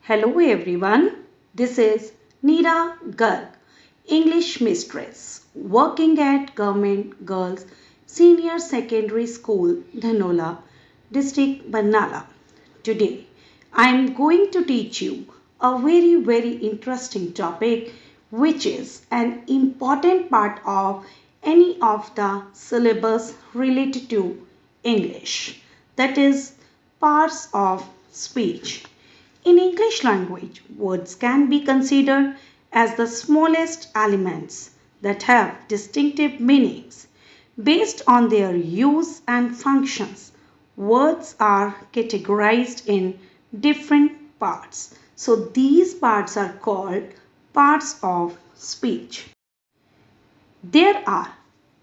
Hello everyone, this is Neera Garg, English mistress, working at Government Girls Senior Secondary School, DHANAULA, District Barnala. Today, I am going to teach you a very interesting topic which is an important part of any of the syllabus related to English, that is parts of speech. In English language, words can be considered as the smallest elements that have distinctive meanings. Based on their use and functions, words are categorized in different parts. So these parts are called parts of speech. There are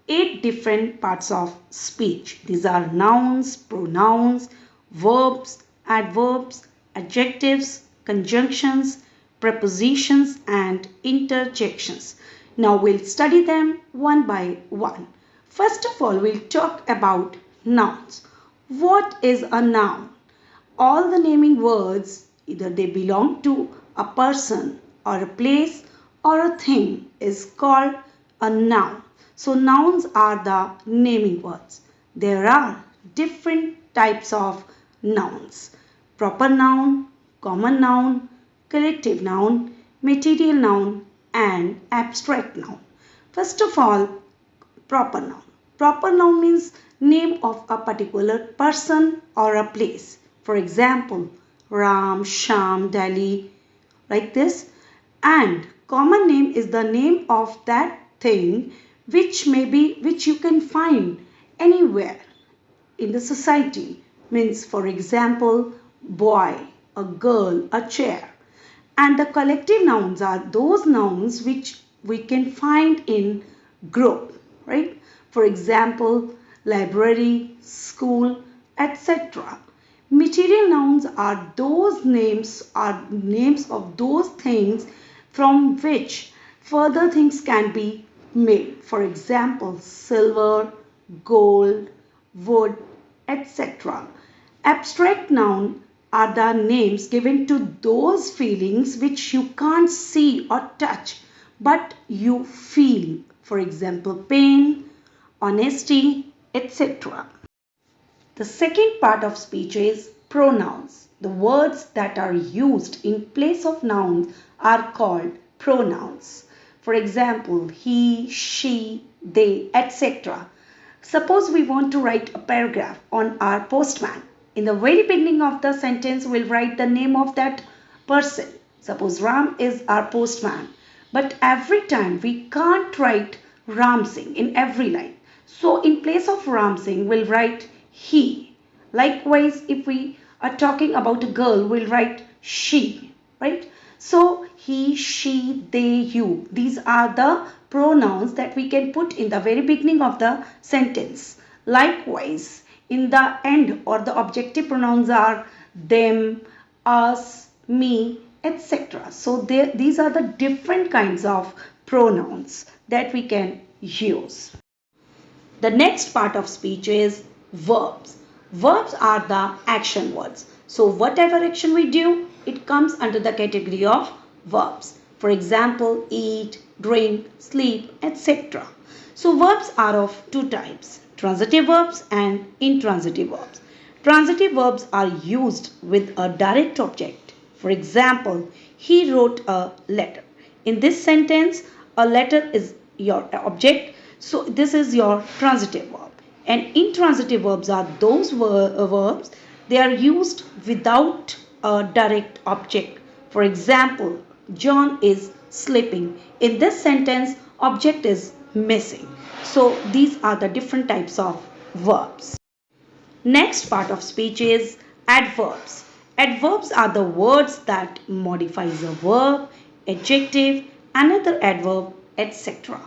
8 different parts of speech. These are nouns, pronouns, verbs, adverbs, adjectives, conjunctions, prepositions and interjections. Now we'll study them one by one. First of all, we'll talk about nouns. What is a noun? All the naming words, either they belong to a person or a place or a thing, is called a noun. So nouns are the naming words. There are different types of nouns. Proper noun, common noun, collective noun, material noun and abstract noun. First of all, proper noun. Proper noun means name of a particular person or a place. For example, Ram, Sham, Delhi, like this. And common name is the name of that thing which you can find anywhere in the society. Means, for example, boy, a girl, a chair. And the collective nouns are those nouns which we can find in group, right? For example, library, school, etc. Material nouns are those names of those things from which further things can be made. For example, silver, gold, wood, etc. Abstract noun are the names given to those feelings which you can't see or touch but you feel. For example, pain, honesty, etc. The second part of speech is pronouns. The words that are used in place of nouns are called pronouns. For example, he, she, they, etc. Suppose we want to write a paragraph on our postman. In the very beginning of the sentence, we'll write the name of that person. Suppose Ram is our postman. But every time we can't write Ram Singh in every line. So in place of Ram Singh, we'll write he. Likewise, if we are talking about a girl, we'll write she, right? So he, she, they, you. These are the pronouns that we can put in the very beginning of the sentence. Likewise, in the end or the objective pronouns are them, us, me, etc. So these are the different kinds of pronouns that we can use. The next part of speech is verbs. Verbs are the action words. So whatever action we do, it comes under the category of verbs. For example, eat, drink, sleep, etc. So verbs are of two types, transitive verbs and intransitive verbs. Transitive verbs are used with a direct object. For example, he wrote a letter. In this sentence, a letter is your object. So this is your transitive verb. And intransitive verbs are those verbs, they are used without a direct object. For example, John is sleeping. In this sentence, object is missing. So these are the different types of verbs. Next part of speech is adverbs. Adverbs are the words that modifies a verb, adjective, another adverb, etc.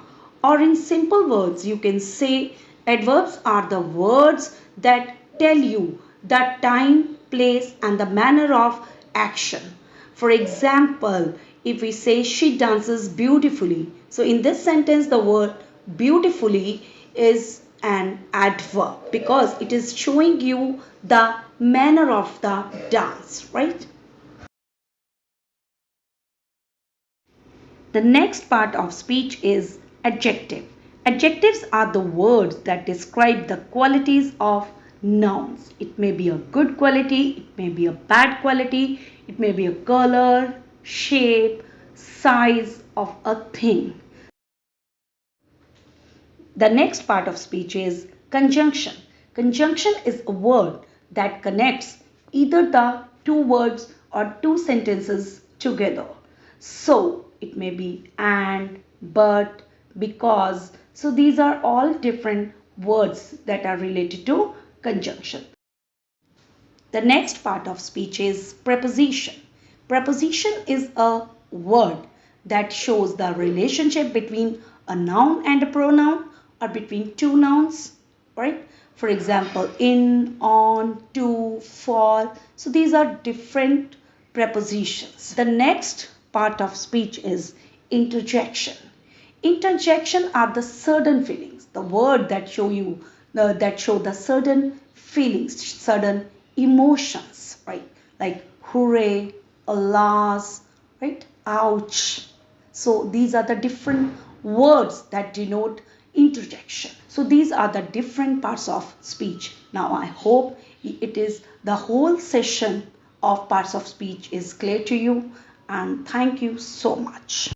Or in simple words, you can say adverbs are the words that tell you the time, place and the manner of action. For example, if we say she dances beautifully. So in this sentence, the word beautifully is an adverb because it is showing you the manner of the dance, right? The next part of speech is adjective. Adjectives are the words that describe the qualities of nouns. It may be a good quality, it may be a bad quality, it may be a color, shape, size of a thing. The next part of speech is conjunction. Conjunction is a word that connects either the two words or two sentences together. So it may be and, but, because. So these are all different words that are related to conjunction. The next part of speech is preposition. Preposition is a word that shows the relationship between a noun and a pronoun or between two nouns, right? For example, in, on, to, for. So these are different prepositions. The next part of speech is interjection. Interjection are the sudden feelings, the word that show you that show the sudden feelings, sudden emotions, right? Like hooray, alas, right? Ouch. So these are the different words that denote interjection. So these are the different parts of speech. Now I hope it is the whole session of parts of speech is clear to you, and thank you so much.